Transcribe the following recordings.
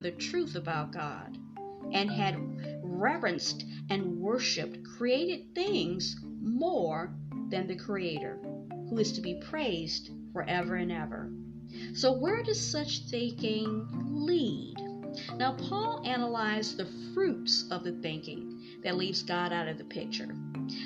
the truth about God and had reverenced and worshiped created things more than the Creator, who is to be praised forever and ever. So where does such thinking lead? Now, Paul analyzed the fruits of the thinking that leaves God out of the picture.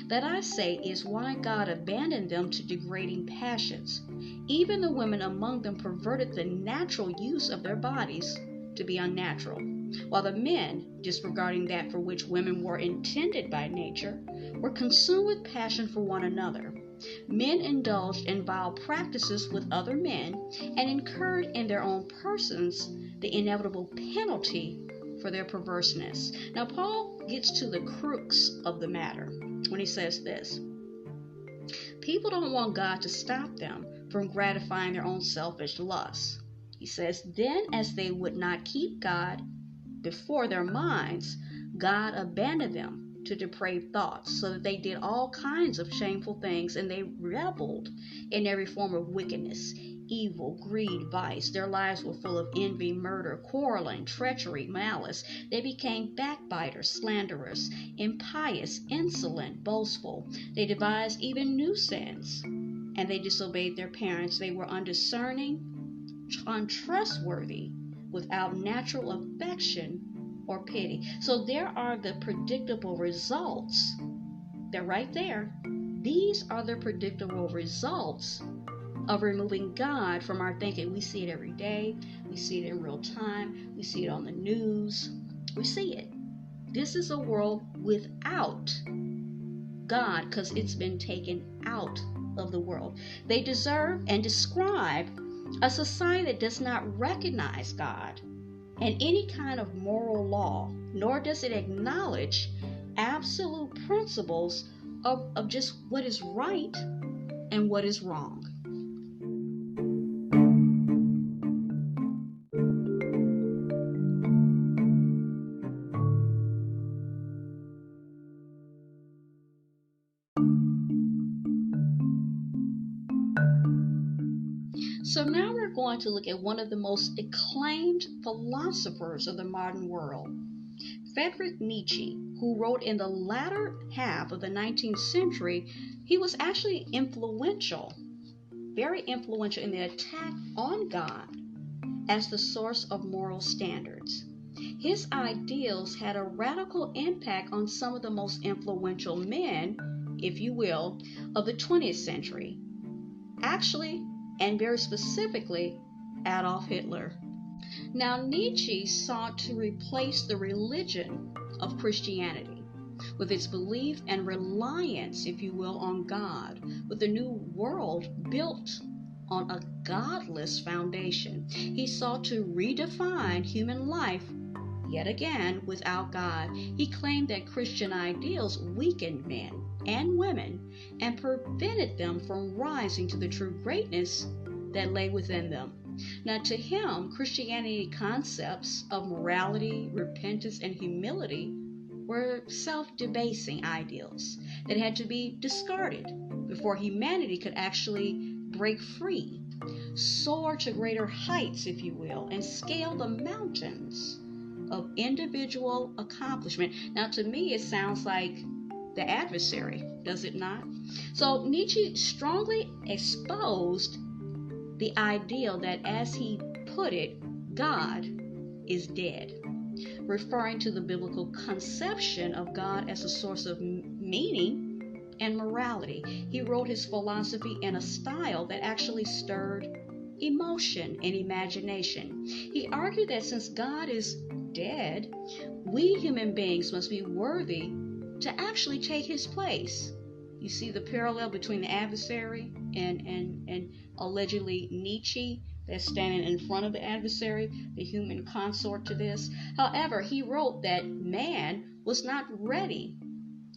That, I say, is why God abandoned them to degrading passions. Even the women among them perverted the natural use of their bodies to be unnatural, while the men, disregarding that for which women were intended by nature, were consumed with passion for one another. Men indulged in vile practices with other men and incurred in their own persons the inevitable penalty for their perverseness. Now, Paul gets to the crux of the matter when he says this. People don't want God to stop them from gratifying their own selfish lusts. He says, then as they would not keep God before their minds, God abandoned them to depraved thoughts, so that they did all kinds of shameful things, and they reveled in every form of wickedness, evil, greed, vice. Their lives were full of envy, murder, quarreling, treachery, malice. They became backbiters, slanderers, impious, insolent, boastful. They devised even new sins, and they disobeyed their parents. They were undiscerning, untrustworthy, without natural affection or pity. So there are the predictable results. They're right there. These are the predictable results of removing God from our thinking. We see it every day. We see it in real time. We see it on the news. We see it. This is a world without God because it's been taken out of the world. They deserve and describe a society that does not recognize God and any kind of moral law, nor does it acknowledge absolute principles of just what is right and what is wrong. So now we're going to look at one of the most acclaimed philosophers of the modern world, Friedrich Nietzsche, who wrote in the latter half of the 19th century. He was actually influential, very influential in the attack on God as the source of moral standards. His ideals had a radical impact on some of the most influential men, if you will, of the 20th century. Actually, and very specifically, Adolf Hitler. Now, Nietzsche sought to replace the religion of Christianity with its belief and reliance, if you will, on God, with a new world built on a godless foundation. He sought to redefine human life yet again without God. He claimed that Christian ideals weakened men and women and prevented them from rising to the true greatness that lay within them. Now, to him, Christianity concepts of morality, repentance, and humility were self-debasing ideals that had to be discarded before humanity could actually break free, soar to greater heights, if you will, and scale the mountains of individual accomplishment. Now, to me, it sounds like the adversary, does it not? So Nietzsche strongly exposed the ideal that, as he put it, God is dead, referring to the biblical conception of God as a source of meaning and morality. He wrote his philosophy in a style that actually stirred emotion and imagination. He argued that since God is dead, we human beings must be worthy to actually take his place. You see the parallel between the adversary and allegedly Nietzsche that's standing in front of the adversary, the human consort to this. However, he wrote that man was not ready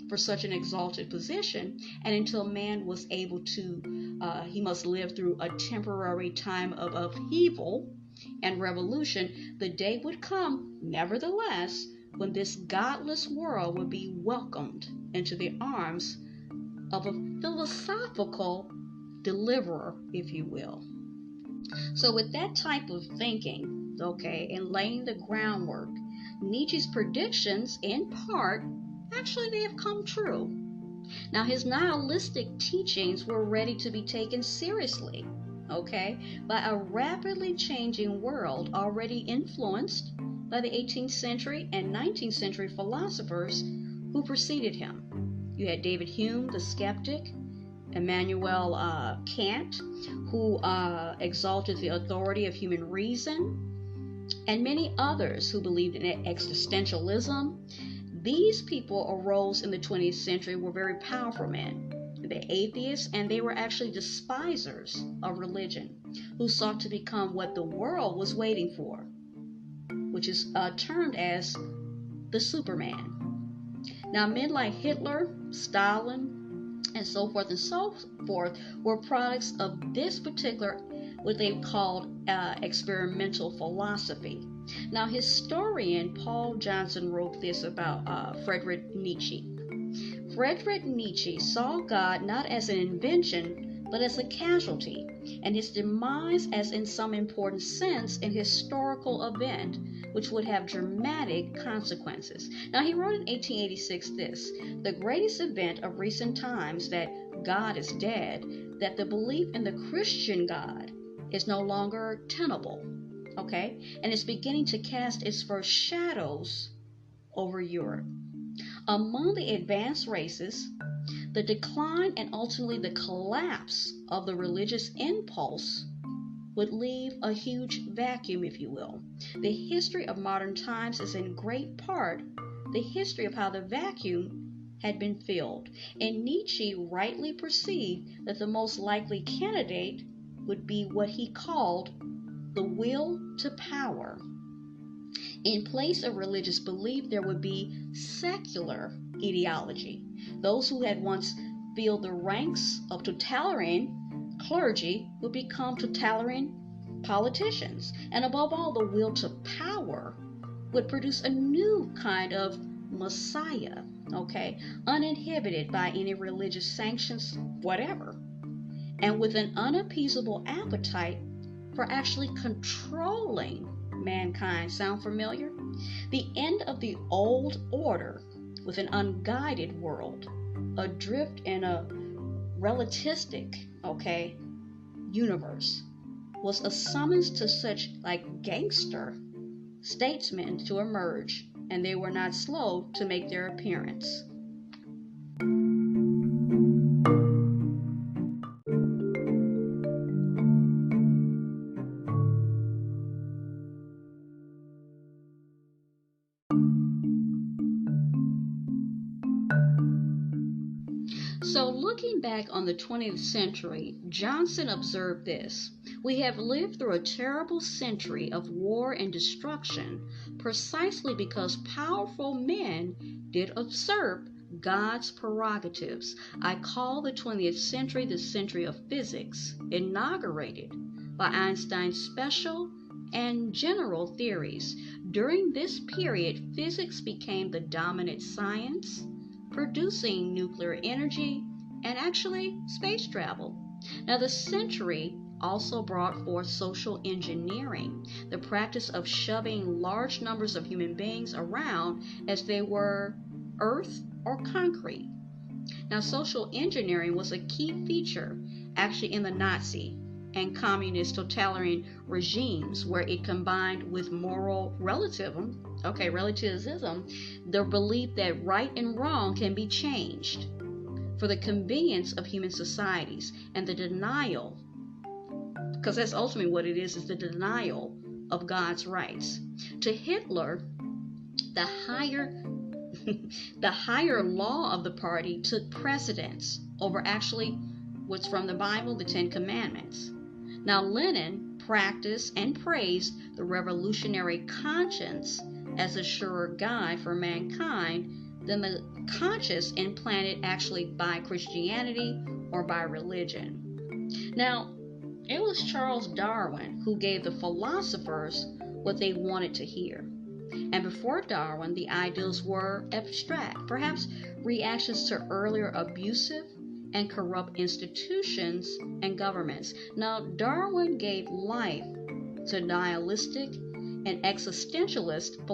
for such an exalted position, and until man was able to, he must live through a temporary time of upheaval and revolution. The day would come, nevertheless, when this godless world would be welcomed into the arms of a philosophical deliverer, if you will. So with that type of thinking, okay, and laying the groundwork. Nietzsche's predictions, in part, actually they have come true. Now, his nihilistic teachings were ready to be taken seriously, okay, by a rapidly changing world already influenced by the 18th century and 19th century philosophers who preceded him. You had David Hume, the skeptic, Immanuel Kant, who exalted the authority of human reason, and many others who believed in existentialism. These people arose in the 20th century were very powerful men. They're atheists, and they were actually despisers of religion, who sought to become what the world was waiting for, which is termed as the Superman. Now, men like Hitler, Stalin, and so forth and so forth were products of this particular, what they called experimental philosophy. Now, historian Paul Johnson wrote this about Friedrich Nietzsche. Friedrich Nietzsche saw God not as an invention, but as a casualty, and his demise as, in some important sense, an historical event which would have dramatic consequences. Now, he wrote in 1886 this: "The greatest event of recent times that God is dead, that the belief in the Christian God is no longer tenable." Okay, and it's beginning to cast its first shadows over Europe. Among the advanced races, the decline and ultimately the collapse of the religious impulse would leave a huge vacuum, if you will. The history of modern times is in great part the history of how the vacuum had been filled, and Nietzsche rightly perceived that the most likely candidate would be what he called the will to power. In place of religious belief, there would be secular ideology. Those who had once filled the ranks of totalitarian clergy would become totalitarian politicians. And above all, the will to power would produce a new kind of Messiah, okay, uninhibited by any religious sanctions, whatever, and with an unappeasable appetite for actually controlling mankind. Sound familiar? The end of the old order with an unguided world, adrift in a relativistic, okay, universe, was a summons to such like gangster statesmen to emerge, and they were not slow to make their appearance. So, looking back on the 20th century, Johnson observed this: "We have lived through a terrible century of war and destruction precisely because powerful men did usurp God's prerogatives. I call the 20th century the century of physics, inaugurated by Einstein's special and general theories. During this period, physics became the dominant science, producing nuclear energy and actually space travel. Now, the century also brought forth social engineering, the practice of shoving large numbers of human beings around as they were earth or concrete. Now, social engineering was a key feature actually in the Nazi and communist totalitarian regimes, where it combined with moral relativism, the belief that right and wrong can be changed for the convenience of human societies, and the denial, because that's ultimately what it is the denial of God's rights. To Hitler, the higher law of the party took precedence over actually what's from the Bible, the Ten Commandments. Now, Lenin practiced and praised the revolutionary conscience as a surer guide for mankind than the conscience implanted actually by Christianity or by religion. Now, it was Charles Darwin who gave the philosophers what they wanted to hear. And before Darwin, the ideals were abstract, perhaps reactions to earlier abusive and corrupt institutions and governments. Now, Darwin gave life to nihilistic an existentialist